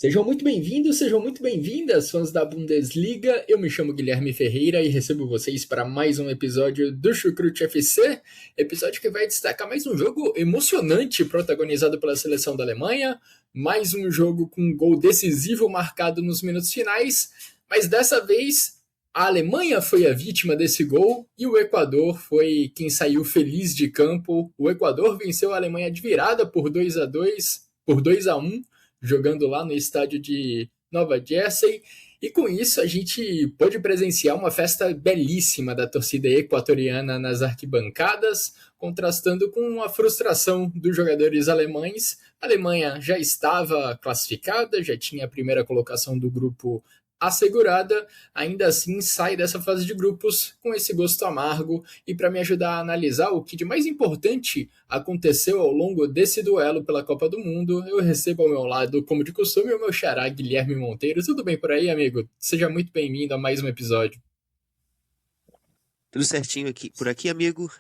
Sejam muito bem-vindos, sejam muito bem-vindas, fãs da Bundesliga. Eu me chamo Guilherme Ferreira e recebo vocês para mais um episódio do Chucrute FC, episódio que vai destacar mais um jogo emocionante protagonizado pela seleção da Alemanha, mais um jogo com um gol decisivo marcado nos minutos finais, mas dessa vez a Alemanha foi a vítima desse gol e o Equador foi quem saiu feliz de campo. O Equador venceu a Alemanha de virada por 2-1, jogando lá no estádio de Nova Jersey, e com isso a gente pôde presenciar uma festa belíssima da torcida equatoriana nas arquibancadas, contrastando com a frustração dos jogadores alemães. A Alemanha já estava classificada, já tinha a primeira colocação do grupo assegurada, ainda assim sai dessa fase de grupos com esse gosto amargo. E para me ajudar a analisar o que de mais importante aconteceu ao longo desse duelo pela Copa do Mundo, eu recebo ao meu lado, como de costume, o meu xará Guilherme Monteiro. Tudo bem por aí, amigo? Seja muito bem-vindo a mais um episódio. Tudo certinho aqui, por aqui, amigo.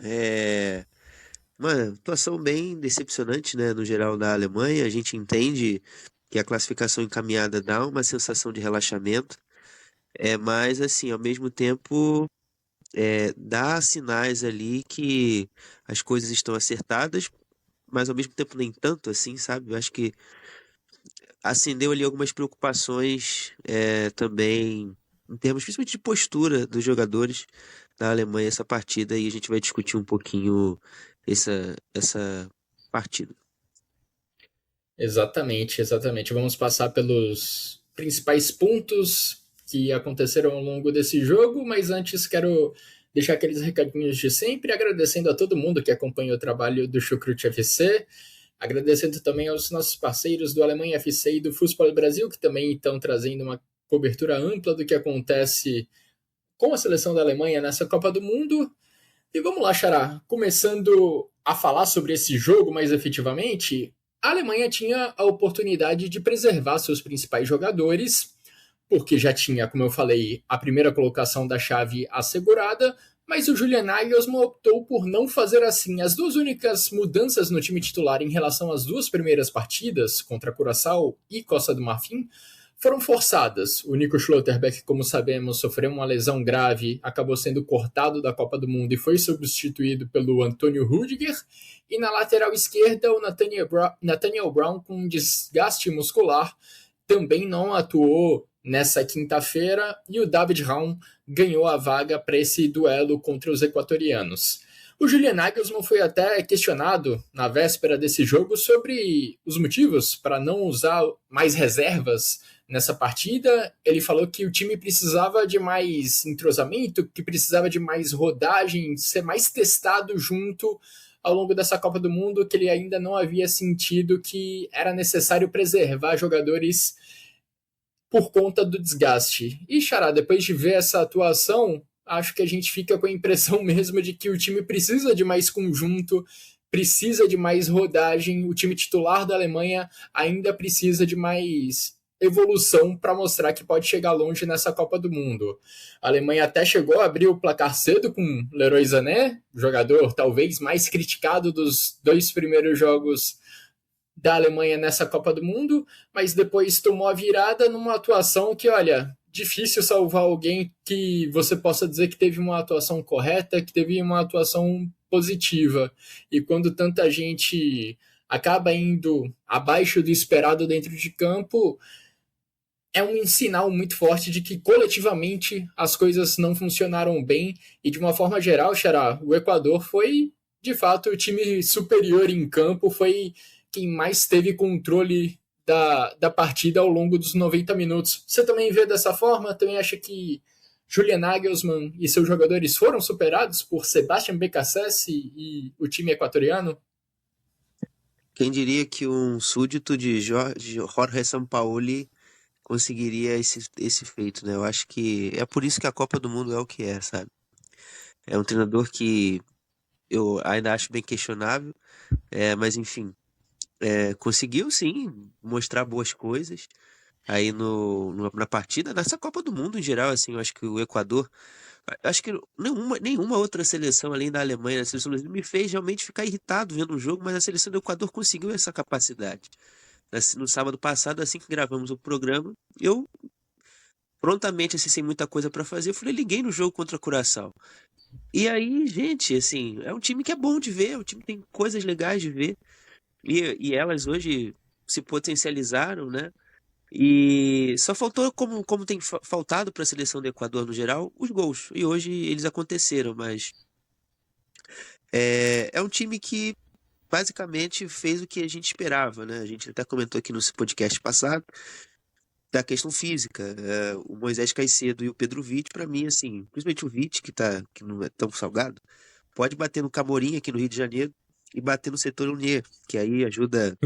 Uma atuação bem decepcionante, né, no geral da Alemanha. A gente entende que a classificação encaminhada dá uma sensação de relaxamento, mas assim, ao mesmo tempo, dá sinais ali que as coisas estão acertadas, mas ao mesmo tempo nem tanto assim, sabe? Eu acho que acendeu ali algumas preocupações também, em termos principalmente de postura dos jogadores da Alemanha essa partida, e a gente vai discutir um pouquinho essa partida. Exatamente, exatamente. Vamos passar pelos principais pontos que aconteceram ao longo desse jogo, mas antes quero deixar aqueles recadinhos de sempre, agradecendo a todo mundo que acompanha o trabalho do Chucrute FC, agradecendo também aos nossos parceiros do Alemanha FC e do Fußball Brasil, que também estão trazendo uma cobertura ampla do que acontece com a seleção da Alemanha nessa Copa do Mundo. E vamos lá, Xará, começando a falar sobre esse jogo mais efetivamente. A Alemanha tinha a oportunidade de preservar seus principais jogadores, porque já tinha, como eu falei, a primeira colocação da chave assegurada, mas o Julian Nagelsmann optou por não fazer assim. As duas únicas mudanças no time titular em relação às duas primeiras partidas, contra Curaçao e Costa do Marfim, foram forçadas. O Nico Schlotterbeck, como sabemos, sofreu uma lesão grave, acabou sendo cortado da Copa do Mundo e foi substituído pelo Antônio Rüdiger. E na lateral esquerda, o Nathaniel Brown, com um desgaste muscular, também não atuou nessa quinta-feira, e o David Raum ganhou a vaga para esse duelo contra os equatorianos. O Julian Nagelsmann foi até questionado na véspera desse jogo sobre os motivos para não usar mais reservas nessa partida. Ele falou que o time precisava de mais entrosamento, que precisava de mais rodagem, ser mais testado junto ao longo dessa Copa do Mundo, que ele ainda não havia sentido que era necessário preservar jogadores por conta do desgaste. E, Xará, depois de ver essa atuação, acho que a gente fica com a impressão mesmo de que o time precisa de mais conjunto, precisa de mais rodagem. O time titular da Alemanha ainda precisa de mais evolução para mostrar que pode chegar longe nessa Copa do Mundo. A Alemanha até chegou a abrir o placar cedo com Leroy Sané, jogador talvez mais criticado dos dois primeiros jogos da Alemanha nessa Copa do Mundo, mas depois tomou a virada numa atuação que, olha, difícil salvar alguém que você possa dizer que teve uma atuação correta, que teve uma atuação positiva. E quando tanta gente acaba indo abaixo do esperado dentro de campo, é um sinal muito forte de que coletivamente as coisas não funcionaram bem. E de uma forma geral, Xará, o Equador foi de fato o time superior em campo, foi quem mais teve controle da partida ao longo dos 90 minutos. Você também vê dessa forma? Também acha que Julian Nagelsmann e seus jogadores foram superados por Sebastian Becassese e o time equatoriano? Quem diria que um súdito de Jorge Sampaoli conseguiria esse feito, né? Eu acho que é por isso que a Copa do Mundo é o que é, sabe? É um treinador que eu ainda acho bem questionável, mas enfim, conseguiu sim mostrar boas coisas aí na partida, nessa Copa do Mundo em geral. Assim, eu acho que o Equador, acho que nenhuma outra seleção além da Alemanha, a seleção brasileira, me fez realmente ficar irritado vendo o jogo, mas a seleção do Equador conseguiu essa capacidade, no sábado passado, assim que gravamos o programa, eu prontamente, assim, sem muita coisa para fazer, eu falei, liguei no jogo contra a Curaçao. E aí, gente, assim, é um time que é bom de ver, é um time que tem coisas legais de ver. E elas hoje se potencializaram, né? E só faltou, como tem faltado para a seleção do Equador no geral, os gols. E hoje eles aconteceram, mas é um time que basicamente fez o que a gente esperava, né? A gente até comentou aqui no podcast passado da questão física. O Moisés Caicedo e o Pedro Vitti, para mim, assim, principalmente o Vitti, que não é tão salgado, pode bater no Camorim aqui no Rio de Janeiro e bater no Setor Unier, que aí ajuda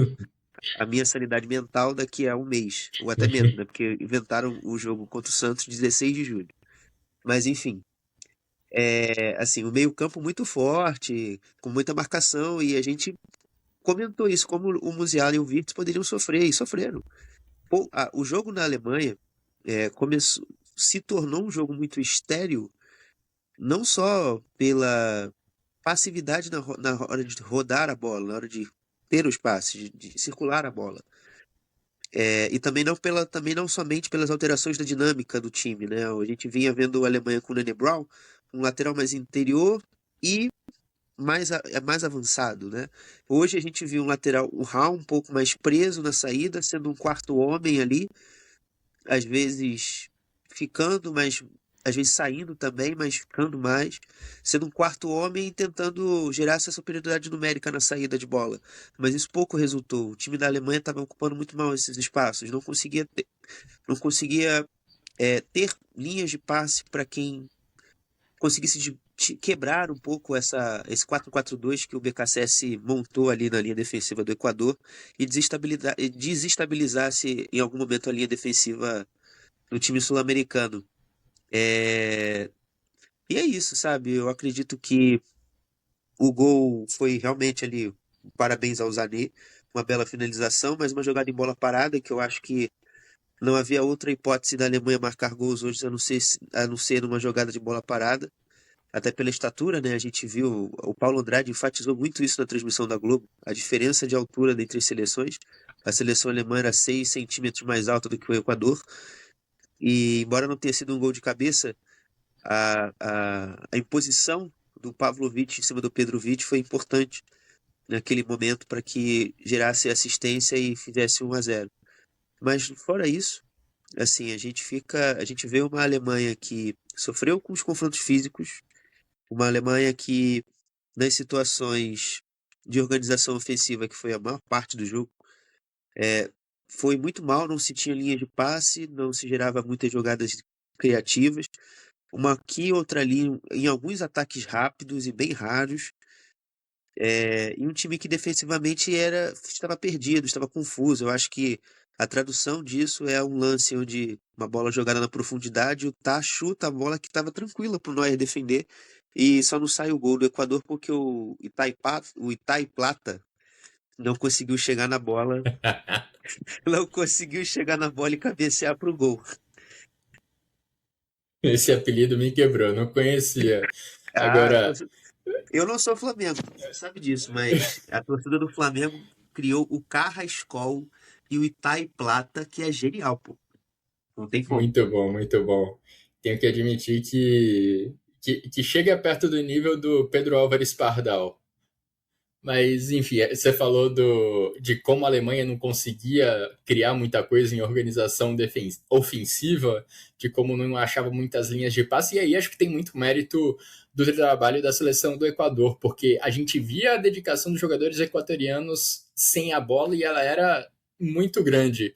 a minha sanidade mental daqui a um mês, ou até menos, né? Porque inventaram o jogo contra o Santos 16 de julho. Mas enfim, assim, o meio-campo muito forte, com muita marcação, e a gente comentou isso, como o Musiala e o Wirtz poderiam sofrer, e sofreram. Pô, o jogo na Alemanha se tornou um jogo muito estéril, não só pela passividade na hora de rodar a bola, na hora de ter os passes, de circular a bola. E também não somente pelas alterações da dinâmica do time, né? A gente vinha vendo a Alemanha com o Nene Brown, um lateral mais interior e mais avançado, né? Hoje a gente viu um lateral, o Raul um pouco mais preso na saída, sendo um quarto homem ali, às vezes ficando, mas às vezes saindo também, mas ficando mais, sendo um quarto homem e tentando gerar essa superioridade numérica na saída de bola. Mas isso pouco resultou. O time da Alemanha estava ocupando muito mal esses espaços, não conseguia ter linhas de passe para quem conseguisse quebrar um pouco esse 4-4-2 que o BKSS montou ali na linha defensiva do Equador e desestabilizasse em algum momento a linha defensiva do time sul-americano. É... E é isso, sabe? Eu acredito que o gol foi realmente ali, parabéns ao Zané, uma bela finalização, mas uma jogada em bola parada que eu acho que não havia outra hipótese da Alemanha marcar gols hoje a não ser numa jogada de bola parada. Até pela estatura, né? A gente viu, o Paulo Andrade enfatizou muito isso na transmissão da Globo, a diferença de altura entre as seleções. A seleção alemã era 6 centímetros mais alta do que o Equador, e embora não tenha sido um gol de cabeça, a imposição do Pavlovic em cima do Pedro Vitti foi importante naquele momento para que gerasse assistência e fizesse 1-0. Mas fora isso, assim, a gente vê uma Alemanha que sofreu com os confrontos físicos, uma Alemanha que, nas situações de organização ofensiva, que foi a maior parte do jogo, é, foi muito mal, não se tinha linha de passe, não se gerava muitas jogadas criativas. Uma aqui, outra ali, em alguns ataques rápidos e bem raros. E um time que defensivamente estava perdido, estava confuso. Eu acho que a tradução disso é um lance onde uma bola jogada na profundidade, o Tá chuta a bola que estava tranquila para o Neuer defender e só não sai o gol do Equador porque o Itai Plata não conseguiu chegar na bola, não conseguiu chegar na bola e cabecear para o gol. Esse apelido me quebrou, não conhecia. Ah, Agora, eu não sou Flamengo, você sabe disso, mas a torcida do Flamengo criou o Carrascol e o Itai Plata, que é genial, pô. Não tem como. muito bom, muito bom. Tenho que admitir que chega perto do nível do Pedro Álvares Pardal. Mas, enfim, você falou de como a Alemanha não conseguia criar muita coisa em organização ofensiva, de como não achava muitas linhas de passe, e aí acho que tem muito mérito do trabalho da seleção do Equador, porque a gente via a dedicação dos jogadores equatorianos sem a bola e ela era muito grande.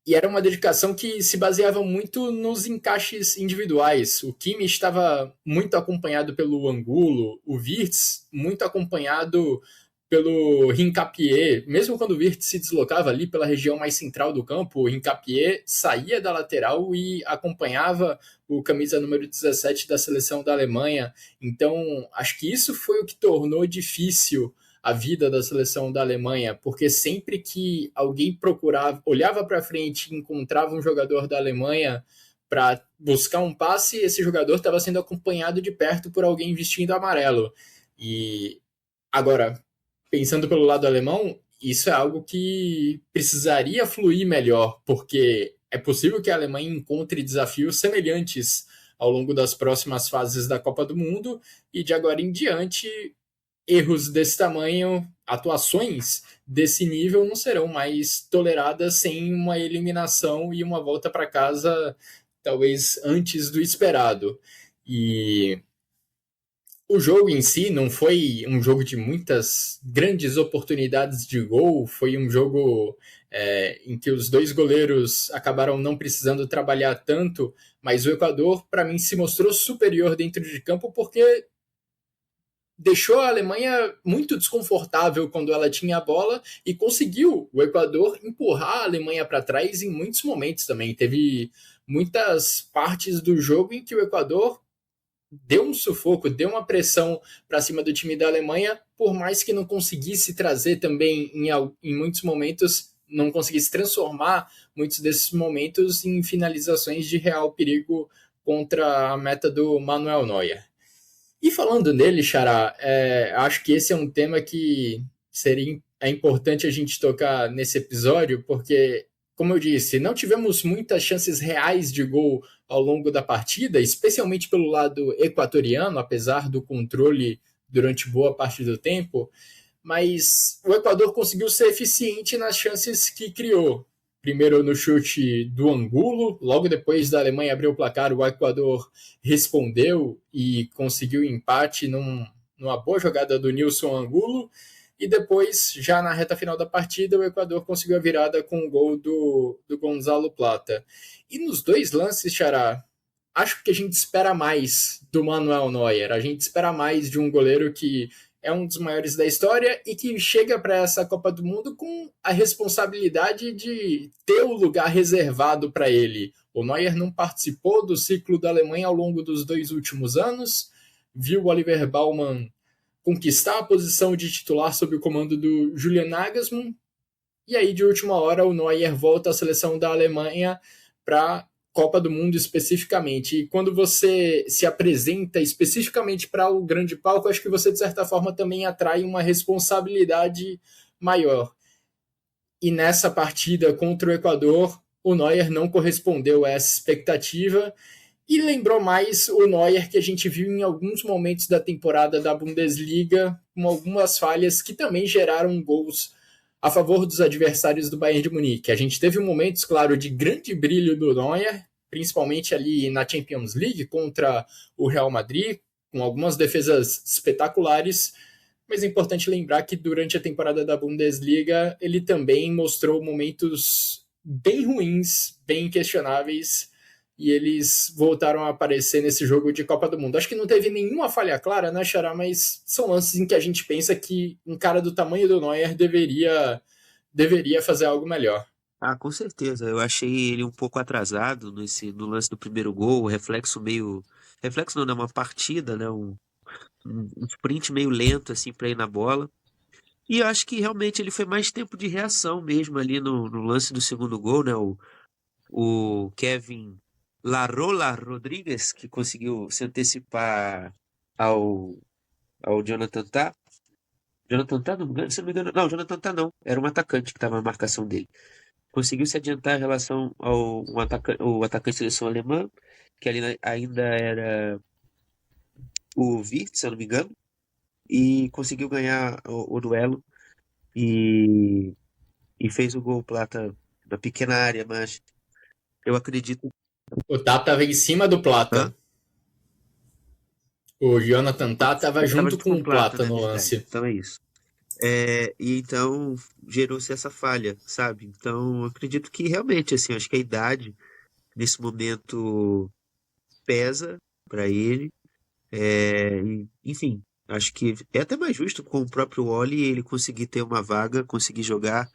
E era uma dedicação que se baseava muito nos encaixes individuais. O Kimi estava muito acompanhado pelo Angulo, o Wirtz muito acompanhado pelo Hincapié. Mesmo quando o Wirtz se deslocava ali pela região mais central do campo, o Hincapié saía da lateral e acompanhava o camisa número 17 da seleção da Alemanha. Então, acho que isso foi o que tornou difícil a vida da seleção da Alemanha, porque sempre que alguém procurava, olhava para frente e encontrava um jogador da Alemanha para buscar um passe, esse jogador estava sendo acompanhado de perto por alguém vestindo amarelo. E agora, pensando pelo lado alemão, isso é algo que precisaria fluir melhor, porque é possível que a Alemanha encontre desafios semelhantes ao longo das próximas fases da Copa do Mundo, e de agora em diante, erros desse tamanho, atuações desse nível não serão mais toleradas sem uma eliminação e uma volta para casa, talvez antes do esperado. E o jogo em si não foi um jogo de muitas grandes oportunidades de gol, foi um jogo em que os dois goleiros acabaram não precisando trabalhar tanto, mas o Equador, para mim, se mostrou superior dentro de campo porque deixou a Alemanha muito desconfortável quando ela tinha a bola e conseguiu o Equador empurrar a Alemanha para trás em muitos momentos também. Teve muitas partes do jogo em que o Equador deu um sufoco, deu uma pressão para cima do time da Alemanha, por mais que não conseguisse trazer também em muitos momentos, não conseguisse transformar muitos desses momentos em finalizações de real perigo contra a meta do Manuel Neuer. E falando nele, Xará, acho que esse é um tema que é importante a gente tocar nesse episódio, porque, como eu disse, não tivemos muitas chances reais de gol ao longo da partida, especialmente pelo lado equatoriano, apesar do controle durante boa parte do tempo, mas o Equador conseguiu ser eficiente nas chances que criou. Primeiro no chute do Angulo, logo depois da Alemanha abrir o placar, o Equador respondeu e conseguiu empate numa boa jogada do Nilson Angulo, e depois, já na reta final da partida, o Equador conseguiu a virada com o gol do Gonzalo Plata. E nos dois lances, Xará, acho que a gente espera mais do Manuel Neuer, a gente espera mais de um goleiro que é um dos maiores da história e que chega para essa Copa do Mundo com a responsabilidade de ter o lugar reservado para ele. O Neuer não participou do ciclo da Alemanha ao longo dos 2 últimos anos, viu o Oliver Baumann conquistar a posição de titular sob o comando do Julian Nagelsmann, e aí de última hora o Neuer volta à seleção da Alemanha para Copa do Mundo especificamente. E quando você se apresenta especificamente para o grande palco, acho que você, de certa forma, também atrai uma responsabilidade maior. E nessa partida contra o Equador, o Neuer não correspondeu a essa expectativa e lembrou mais o Neuer que a gente viu em alguns momentos da temporada da Bundesliga, com algumas falhas que também geraram gols a favor dos adversários do Bayern de Munique. A gente teve momentos, claro, de grande brilho do Neuer, principalmente ali na Champions League contra o Real Madrid, com algumas defesas espetaculares, mas é importante lembrar que durante a temporada da Bundesliga ele também mostrou momentos bem ruins, bem questionáveis, e eles voltaram a aparecer nesse jogo de Copa do Mundo. Acho que não teve nenhuma falha clara, né, Xará? Mas são lances em que a gente pensa que um cara do tamanho do Neuer deveria fazer algo melhor. Ah, com certeza. Eu achei ele um pouco atrasado no lance do primeiro gol, o reflexo meio. Reflexo não, né? Uma partida, né? Um sprint meio lento, assim, pra ir na bola. E eu acho que realmente ele foi mais tempo de reação mesmo ali no lance do segundo gol, né? O Kevin Larola Rodrigues, que conseguiu se antecipar ao, ao Jonathan Tah. Jonathan Tah, não me engano, se não me engano. Não, Jonathan Tah não. Era um atacante que estava na marcação dele. Conseguiu se adiantar em relação ao o atacante da seleção alemã, que ali ainda era o Wirtz, se eu não me engano, e conseguiu ganhar o duelo e, e fez o gol Plata na pequena área, mas eu acredito. O Tah estava em cima do Hã? Plata. O Jonathan Tah estava Ele estava junto junto com com o o Plata, Plata né? no Verdade. lance. Então é isso. E então gerou-se essa falha, sabe? Então eu acredito que realmente, assim, acho que a idade nesse momento pesa para ele. Enfim, acho que é até mais justo com o próprio Oli ele conseguir ter uma vaga, conseguir jogar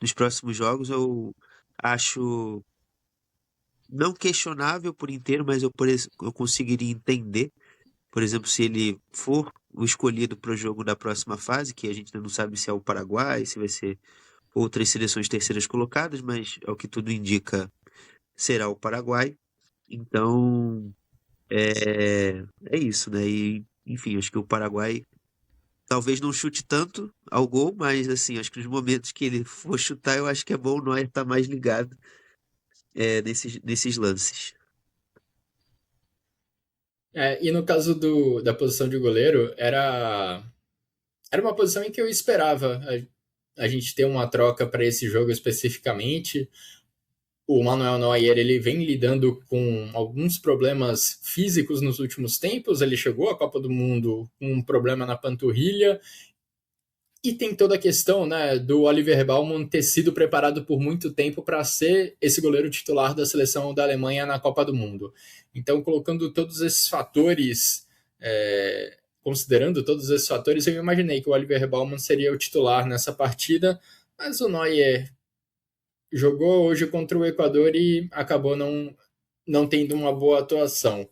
nos próximos jogos. Eu acho não questionável por inteiro, mas eu conseguiria entender, por exemplo, se ele for o escolhido para o jogo da próxima fase, que a gente ainda não sabe se é o Paraguai, se vai ser outras seleções terceiras colocadas, mas ao que tudo indica, será o Paraguai. Então, é isso, né? E, enfim, acho que o Paraguai Talvez não chute tanto ao gol, mas assim, acho que nos momentos que ele for chutar, eu acho que é bom o Neuer estar mais ligado nesses lances. E no caso da posição de goleiro, era uma posição em que eu esperava a gente ter uma troca para esse jogo especificamente. O Manuel Neuer ele vem lidando com alguns problemas físicos nos últimos tempos. Ele chegou à Copa do Mundo com um problema na panturrilha. E tem toda a questão, né, do Oliver Baumann ter sido preparado por muito tempo para ser esse goleiro titular da seleção da Alemanha na Copa do Mundo. Então, colocando todos esses fatores, considerando todos esses fatores, eu imaginei que o Oliver Baumann seria o titular nessa partida, mas o Neuer jogou hoje contra o Equador e acabou não tendo uma boa atuação.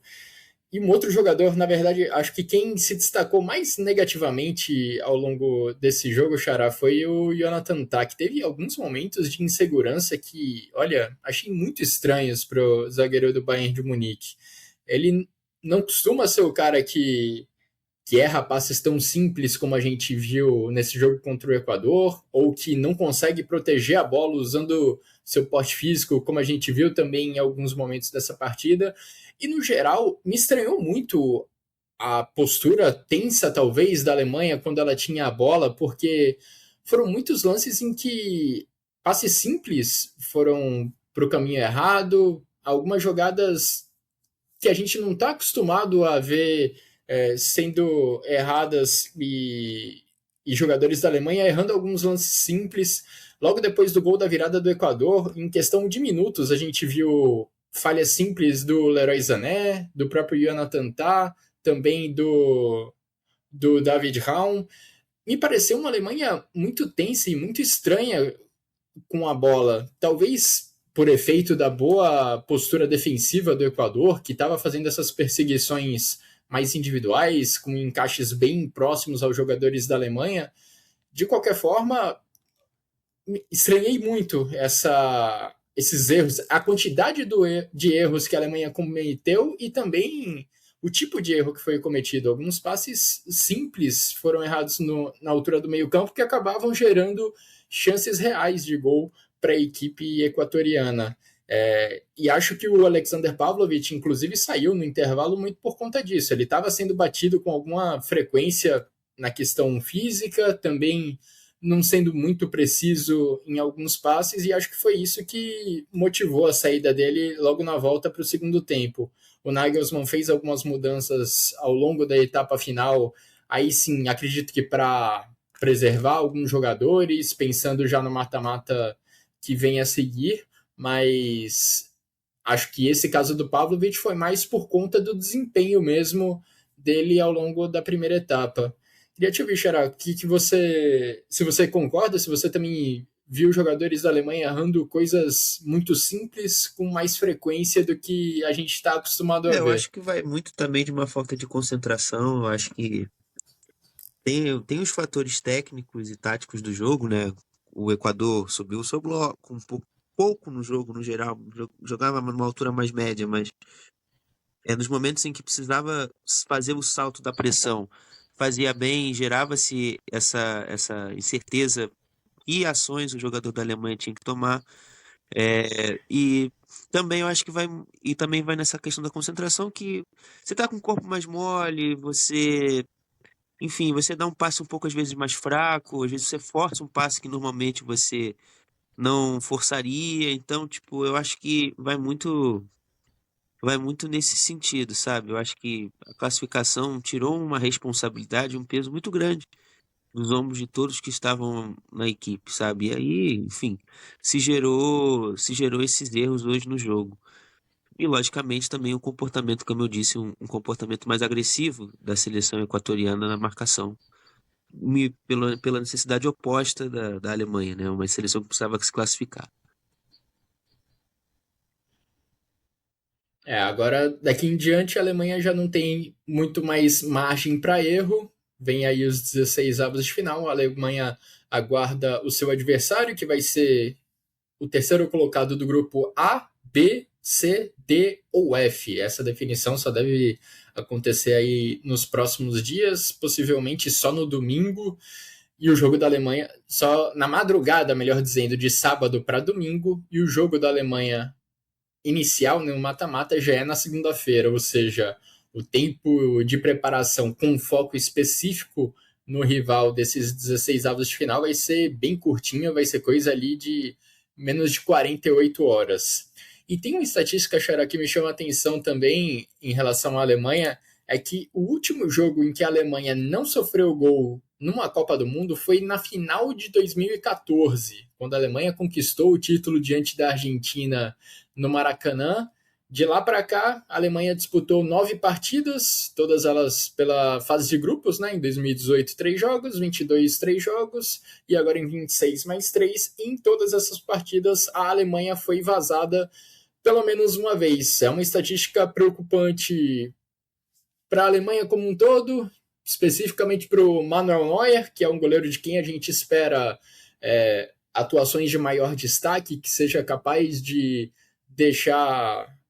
E um outro jogador, na verdade, acho que quem se destacou mais negativamente ao longo desse jogo, Xará, foi o Jonathan Tah, que teve alguns momentos de insegurança que, olha, achei muito estranhos para o zagueiro do Bayern de Munique. Ele não costuma ser o cara que erra passes tão simples como a gente viu nesse jogo contra o Equador, ou que não consegue proteger a bola usando seu porte físico, como a gente viu também em alguns momentos dessa partida. E, no geral, me estranhou muito a postura tensa, talvez, da Alemanha quando ela tinha a bola, porque foram muitos lances em que passes simples foram para o caminho errado, algumas jogadas que a gente não está acostumado a ver sendo erradas e jogadores da Alemanha errando alguns lances simples. Logo depois do gol da virada do Equador, em questão de minutos, a gente viu falhas simples do Leroy Sané, do próprio Jonathan Tah, também do David Raum. Me pareceu uma Alemanha muito tensa e muito estranha com a bola. Talvez por efeito da boa postura defensiva do Equador, que estava fazendo essas perseguições mais individuais, com encaixes bem próximos aos jogadores da Alemanha. De qualquer forma, estranhei muito esses erros, a quantidade de erros que a Alemanha cometeu e também o tipo de erro que foi cometido. Alguns passes simples foram errados na altura do meio-campo que acabavam gerando chances reais de gol para a equipe equatoriana. E acho que o Alexander Pavlovich, inclusive, saiu no intervalo muito por conta disso. Ele estava sendo batido com alguma frequência na questão física, também não sendo muito preciso em alguns passes, e acho que foi isso que motivou a saída dele logo na volta para o segundo tempo. O Nagelsmann fez algumas mudanças ao longo da etapa final, aí sim, acredito que para preservar alguns jogadores, pensando já no mata-mata que vem a seguir, mas acho que esse caso do Pavlovich foi mais por conta do desempenho mesmo dele ao longo da primeira etapa. Queria te ouvir, Xará, que você, se você concorda, se você também viu jogadores da Alemanha errando coisas muito simples com mais frequência do que a gente está acostumado a Eu ver. acho que vai muito também de uma falta de concentração. Eu acho que tem os fatores técnicos e táticos do jogo, né? O Equador subiu o seu bloco pouco no jogo, no geral. Jogava numa altura mais média, mas nos momentos em que precisava fazer o salto da pressão, fazia bem, gerava-se essa incerteza e ações o jogador da Alemanha tinha que tomar. E também eu acho que também vai nessa questão da concentração que você tá com o corpo mais mole, enfim, você dá um passe um pouco às vezes mais fraco, às vezes você força um passe que normalmente você não forçaria, então, tipo, eu acho que vai muito nesse sentido, sabe? Eu acho que a classificação tirou uma responsabilidade, um peso muito grande nos ombros de todos que estavam na equipe, sabe? E aí, enfim, se gerou esses erros hoje no jogo. E, logicamente, também o comportamento, como eu disse, um comportamento mais agressivo da seleção equatoriana na marcação, pela necessidade oposta da Alemanha, né? Uma seleção que precisava se classificar. Agora daqui em diante a Alemanha já não tem muito mais margem para erro. Vem aí os 16 avos de final. A Alemanha aguarda o seu adversário, que vai ser o terceiro colocado do grupo A, B C, D ou F. Essa definição só deve acontecer aí nos próximos dias, possivelmente só no domingo. E o jogo da Alemanha, só na madrugada, melhor dizendo, de sábado para domingo. E o jogo da Alemanha inicial, no mata-mata, já é na segunda-feira, ou seja, o tempo de preparação com foco específico no rival desses 16 avos de final vai ser bem curtinho, vai ser coisa ali de menos de 48 horas. E tem uma estatística, Xará, que me chama a atenção também em relação à Alemanha, é que o último jogo em que a Alemanha não sofreu gol numa Copa do Mundo foi na final de 2014, quando a Alemanha conquistou o título diante da Argentina no Maracanã. De lá para cá, a Alemanha disputou 9 partidas, todas elas pela fase de grupos, né? Em 2018, 3 jogos, 22, 3 jogos, e agora em 26 mais 3. E em todas essas partidas, a Alemanha foi vazada pelo menos uma vez. É uma estatística preocupante para a Alemanha como um todo, especificamente para o Manuel Neuer, que é um goleiro de quem a gente espera atuações de maior destaque, que seja capaz de deixar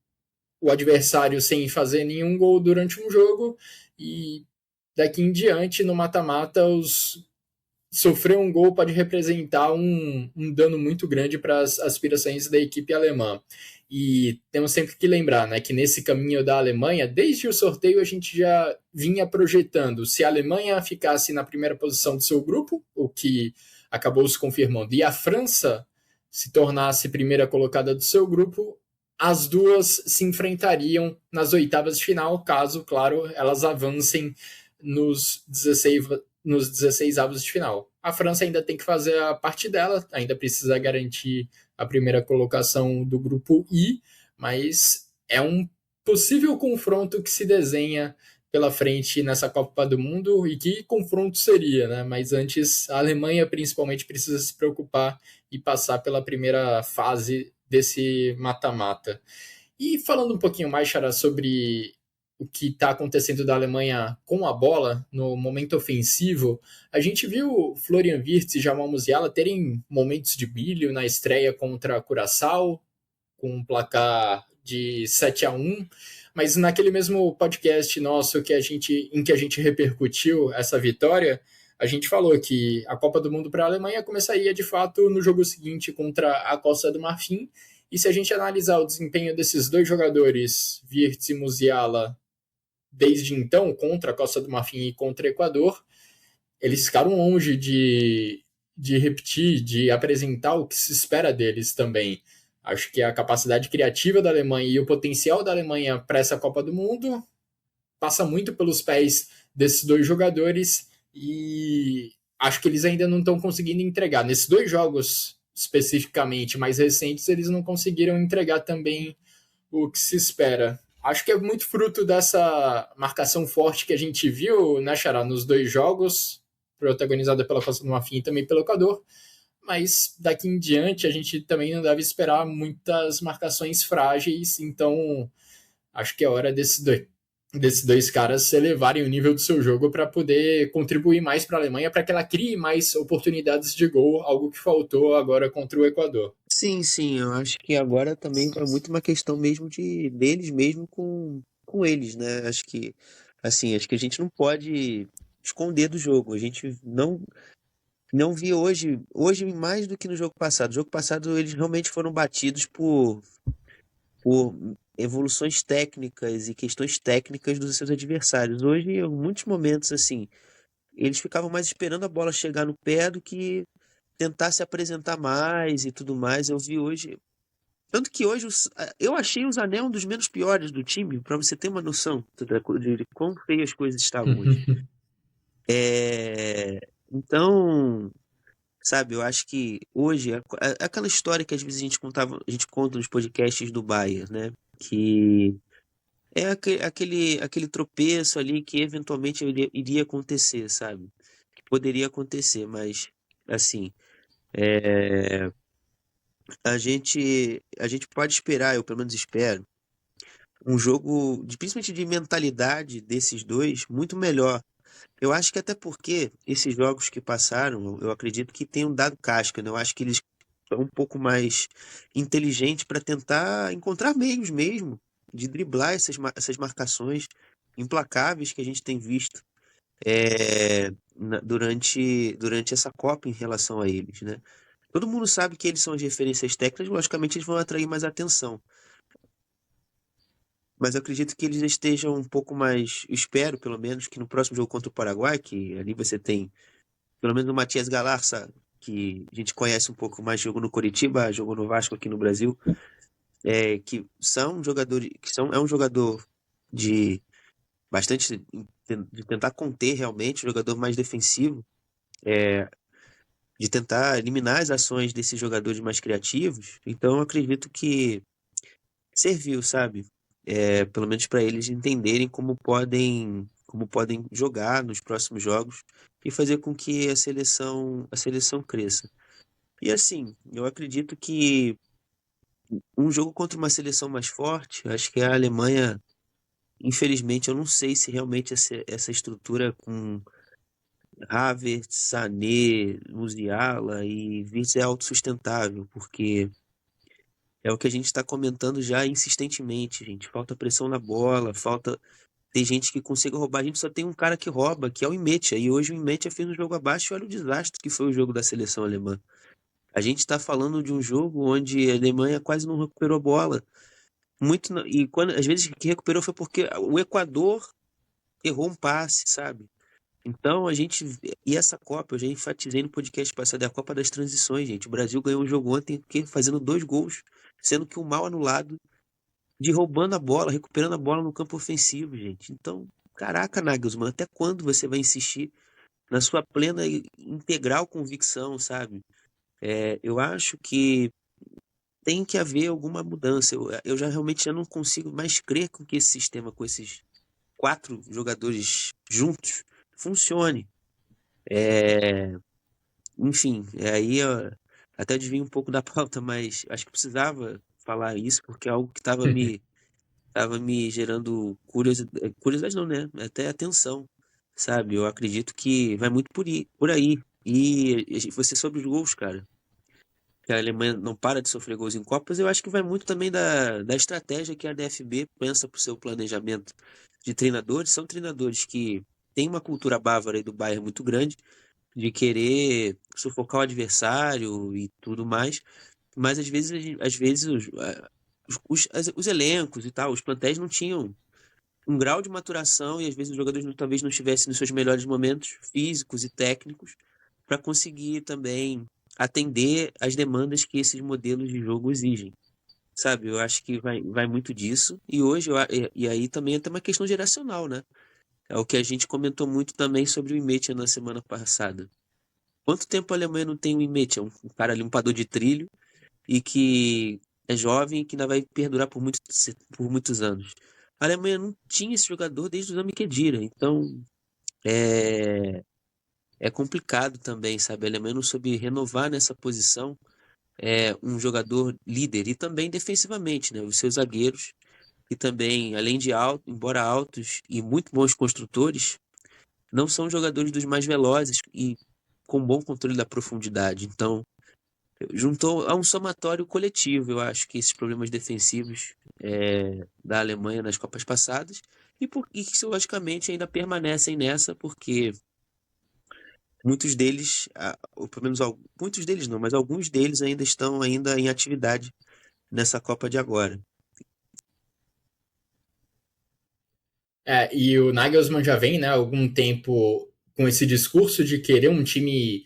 o adversário sem fazer nenhum gol durante um jogo, e daqui em diante, no mata-mata, sofrer um gol pode representar um dano muito grande para as aspirações da equipe alemã. E temos sempre que lembrar, né, que nesse caminho da Alemanha, desde o sorteio a gente já vinha projetando se a Alemanha ficasse na primeira posição do seu grupo, o que acabou se confirmando, e a França se tornasse primeira colocada do seu grupo, as duas se enfrentariam nas oitavas de final, caso, claro, elas avancem nos 16 avos de final. A França ainda tem que fazer a parte dela, ainda precisa garantir a primeira colocação do grupo I, mas é um possível confronto que se desenha pela frente nessa Copa do Mundo. E que confronto seria, né? Mas antes, a Alemanha principalmente precisa se preocupar e passar pela primeira fase desse mata-mata. E falando um pouquinho mais, Xará, sobre o que está acontecendo da Alemanha com a bola no momento ofensivo, a gente viu Florian Wirtz e Jamal Musiala terem momentos de brilho na estreia contra a Curaçao, com um placar de 7-1, mas naquele mesmo podcast nosso em que a gente repercutiu essa vitória, a gente falou que a Copa do Mundo para a Alemanha começaria de fato no jogo seguinte contra a Costa do Marfim. E se a gente analisar o desempenho desses dois jogadores, Wirtz e Musiala, desde então, contra a Costa do Marfim e contra o Equador, eles ficaram longe de repetir, de apresentar o que se espera deles também. Acho que a capacidade criativa da Alemanha e o potencial da Alemanha para essa Copa do Mundo passa muito pelos pés desses dois jogadores, e acho que eles ainda não estão conseguindo entregar. Nesses dois jogos, especificamente mais recentes, eles não conseguiram entregar também o que se espera. Acho que é muito fruto dessa marcação forte que a gente viu, né, Xará, nos dois jogos, protagonizada pela Costa do Marfim e também pelo Equador, mas daqui em diante a gente também não deve esperar muitas marcações frágeis, então acho que é hora desses dois caras elevarem o nível do seu jogo para poder contribuir mais para a Alemanha, para que ela crie mais oportunidades de gol, algo que faltou agora contra o Equador. Sim, sim, eu acho que agora também é muito uma questão mesmo deles mesmo com eles, né? Acho que, assim, acho que a gente não pode esconder do jogo. A gente não viu hoje mais do que no jogo passado. No jogo passado eles realmente foram batidos por evoluções técnicas e questões técnicas dos seus adversários. Hoje, em muitos momentos, assim, eles ficavam mais esperando a bola chegar no pé do que tentar se apresentar mais e tudo mais. Eu vi hoje. Tanto que hoje eu achei o Zané um dos menos piores do time, para você ter uma noção de quão feias as coisas estavam hoje. Então, sabe, eu acho que hoje, aquela história que às vezes a gente conta nos podcasts do Bayern, né? Que é aquele tropeço ali que eventualmente iria acontecer, sabe? Que poderia acontecer, mas, assim, a gente pode esperar, eu pelo menos espero, um jogo, principalmente de mentalidade desses dois, muito melhor. Eu acho que até porque esses jogos que passaram, eu acredito que tenham dado casca, né? Eu acho que eles um pouco mais inteligente para tentar encontrar meios mesmo de driblar essas marcações implacáveis que a gente tem visto durante essa Copa em relação a eles, né? Todo mundo sabe que eles são as referências técnicas, logicamente eles vão atrair mais atenção. Mas eu acredito que eles estejam um pouco mais. Espero, pelo menos, que no próximo jogo contra o Paraguai, que ali você tem, pelo menos o Matias Galarça, que a gente conhece um pouco mais, jogou no Coritiba, jogou no Vasco aqui no Brasil, que são jogadores. É um jogador de bastante. De tentar conter realmente, um jogador mais defensivo, de tentar eliminar as ações desses jogadores mais criativos. Então, eu acredito que serviu, sabe? Pelo menos para eles entenderem como podem jogar nos próximos jogos e fazer com que a seleção cresça. E assim, eu acredito que um jogo contra uma seleção mais forte, acho que a Alemanha, infelizmente, eu não sei se realmente essa estrutura com Havertz, Sané, Musiala e Wirtz é autossustentável, porque é o que a gente está comentando já insistentemente, gente. Falta pressão na bola, falta. Tem gente que consegue roubar. A gente só tem um cara que rouba, que é o Imetia. E hoje o Imetia fez um jogo abaixo e olha o desastre que foi o jogo da seleção alemã. A gente está falando de um jogo onde a Alemanha quase não recuperou a bola. E às vezes que recuperou foi porque o Equador errou um passe, sabe? Então a gente. E essa Copa, eu já enfatizei no podcast passado, é a Copa das Transições, gente. O Brasil ganhou um jogo ontem fazendo 2 gols, sendo que um mal anulado de roubando a bola, recuperando a bola no campo ofensivo, gente. Então, caraca, Nagelsmann, até quando você vai insistir na sua plena e integral convicção, sabe? Eu acho que tem que haver alguma mudança. Eu já realmente já não consigo mais crer com que esse sistema, com esses 4 jogadores juntos, funcione. Enfim, aí até desvio um pouco da pauta, mas acho que precisava falar isso, porque é algo que estava me gerando curiosidade, curiosidade não, né? Até atenção, sabe? Eu acredito que vai muito por aí. E você sobre os gols, cara, que a Alemanha não para de sofrer gols em Copas, eu acho que vai muito também da estratégia que a DFB pensa para o seu planejamento de treinadores. São treinadores que têm uma cultura bávara e do Bayern muito grande, de querer sufocar o adversário e tudo mais, mas às vezes os elencos e tal, os plantéis não tinham um grau de maturação e às vezes os jogadores talvez não estivessem nos seus melhores momentos físicos e técnicos para conseguir também atender às demandas que esses modelos de jogo exigem. Sabe, eu acho que vai muito disso. E hoje, e aí também tem uma questão geracional, né? É o que a gente comentou muito também sobre o Imetia na semana passada. Quanto tempo a Alemanha não tem o Imetia? Um cara limpador de trilho e que é jovem e que ainda vai perdurar por muitos anos. A Alemanha não tinha esse jogador desde o Sami Khedira, então é complicado também, sabe? A Alemanha não soube renovar nessa posição um jogador líder e também defensivamente, né? Os seus zagueiros, que também, além de embora altos e muito bons construtores, não são jogadores dos mais velozes e com bom controle da profundidade. Então, juntou a um somatório coletivo, eu acho que esses problemas defensivos da Alemanha nas Copas passadas e que, logicamente, ainda permanecem nessa, porque muitos deles, ou pelo menos muitos deles não, mas alguns deles ainda estão ainda em atividade nessa Copa de agora. E o Nagelsmann já vem, né, há algum tempo com esse discurso de querer um time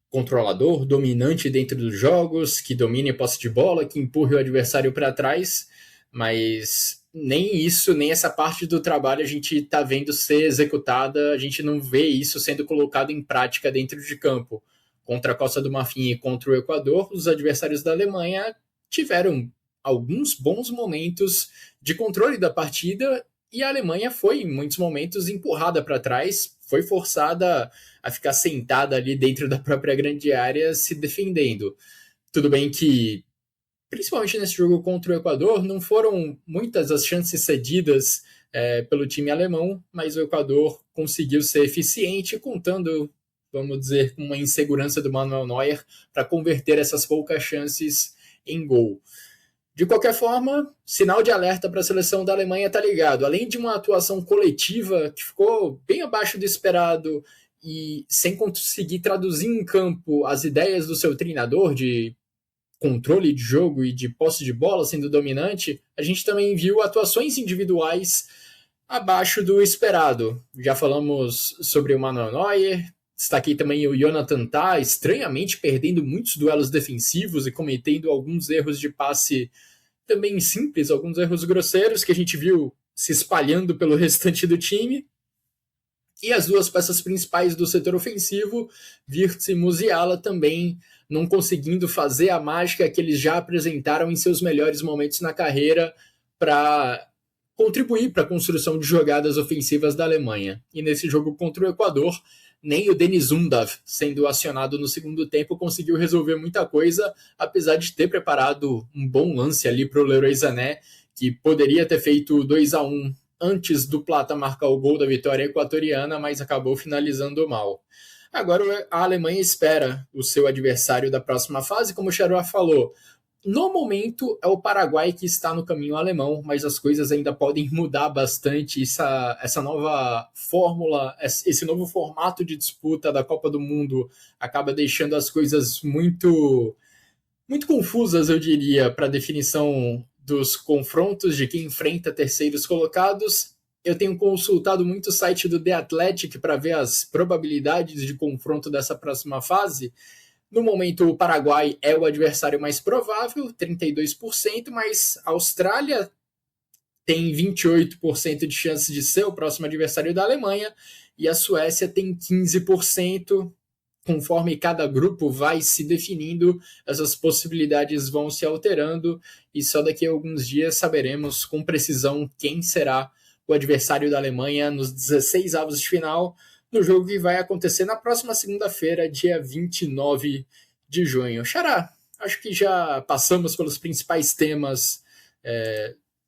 controlador, dominante dentro dos jogos, que domine a posse de bola, que empurre o adversário para trás, mas nem isso, nem essa parte do trabalho a gente está vendo ser executada, a gente não vê isso sendo colocado em prática dentro de campo. Contra a Costa do Marfim e contra o Equador, os adversários da Alemanha tiveram alguns bons momentos de controle da partida e a Alemanha foi, em muitos momentos, empurrada para trás, foi forçada a ficar sentada ali dentro da própria grande área se defendendo. Tudo bem que, principalmente nesse jogo contra o Equador, não foram muitas as chances cedidas pelo time alemão, mas o Equador conseguiu ser eficiente, contando vamos dizer, com uma insegurança do Manuel Neuer para converter essas poucas chances em gol. De qualquer forma, sinal de alerta para a seleção da Alemanha tá ligado. Além de uma atuação coletiva que ficou bem abaixo do esperado e sem conseguir traduzir em campo as ideias do seu treinador de controle de jogo e de posse de bola sendo dominante, a gente também viu atuações individuais abaixo do esperado. Já falamos sobre o Manuel Neuer, destaquei também o Jonathan Tah, estranhamente perdendo muitos duelos defensivos e cometendo alguns erros de passe também simples, alguns erros grosseiros que a gente viu se espalhando pelo restante do time. E as duas peças principais do setor ofensivo, Wirtz e Musiala, também não conseguindo fazer a mágica que eles já apresentaram em seus melhores momentos na carreira para contribuir para a construção de jogadas ofensivas da Alemanha. E nesse jogo contra o Equador, nem o Denis Undav, sendo acionado no segundo tempo, conseguiu resolver muita coisa, apesar de ter preparado um bom lance ali para o Leroy Sané, que poderia ter feito 2-1 antes do Plata marcar o gol da vitória equatoriana, mas acabou finalizando mal. Agora a Alemanha espera o seu adversário da próxima fase, como o Xará falou. No momento é o Paraguai que está no caminho alemão, mas as coisas ainda podem mudar bastante. Essa nova fórmula, esse novo formato de disputa da Copa do Mundo acaba deixando as coisas muito, muito confusas, eu diria, para a definição dos confrontos de quem enfrenta terceiros colocados. Eu tenho consultado muito o site do The Athletic para ver as probabilidades de confronto dessa próxima fase. No momento, o Paraguai é o adversário mais provável, 32%, mas a Austrália tem 28% de chance de ser o próximo adversário da Alemanha e a Suécia tem 15%. Conforme cada grupo vai se definindo, essas possibilidades vão se alterando e só daqui a alguns dias saberemos com precisão quem será o adversário da Alemanha nos 16 avos de final, no jogo que vai acontecer na próxima segunda-feira, dia 29 de junho. Xará, acho que já passamos pelos principais temas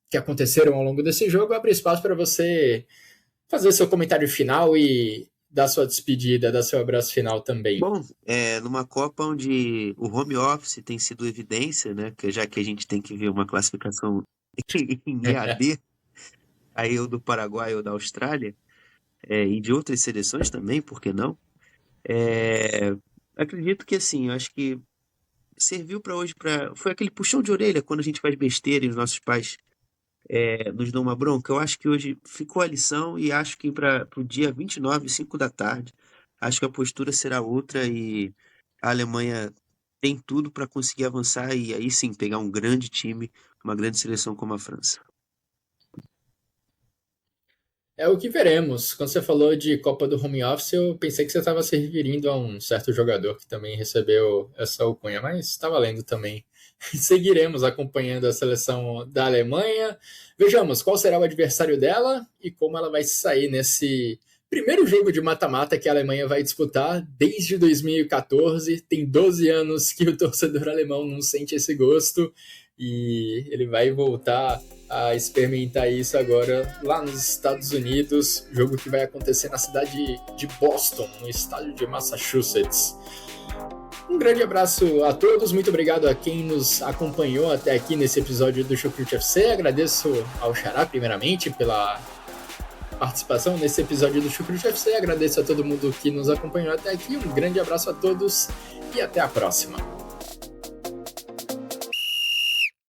que aconteceram ao longo desse jogo. Abre espaço para você fazer seu comentário final e dar sua despedida, dar seu abraço final também. Bom, numa Copa onde o home office tem sido evidência, né? Já que a gente tem que ver uma classificação em EAD, aí ou do Paraguai ou da Austrália, e de outras seleções também, por que não? Acredito que assim, eu acho que serviu para hoje, foi aquele puxão de orelha quando a gente faz besteira e os nossos pais nos dão uma bronca. Eu acho que hoje ficou a lição e acho que para o dia 29, 5 da tarde, acho que a postura será outra e a Alemanha tem tudo para conseguir avançar e aí sim pegar um grande time, uma grande seleção como a França. É o que veremos. Quando você falou de Copa do Home Office, eu pensei que você estava se referindo a um certo jogador que também recebeu essa alcunha, mas está valendo também. Seguiremos acompanhando a seleção da Alemanha. Vejamos qual será o adversário dela e como ela vai sair nesse primeiro jogo de mata-mata que a Alemanha vai disputar desde 2014. Tem 12 anos que o torcedor alemão não sente esse gosto e ele vai voltar a experimentar isso agora lá nos Estados Unidos, jogo que vai acontecer na cidade de Boston, no estádio de Massachusetts. Um grande abraço a todos, muito obrigado a quem nos acompanhou até aqui nesse episódio do Chucrute FC. Agradeço ao Xará, primeiramente, pela participação nesse episódio do Chucrute FC. Agradeço a todo mundo que nos acompanhou até aqui. Um grande abraço a todos e até a próxima.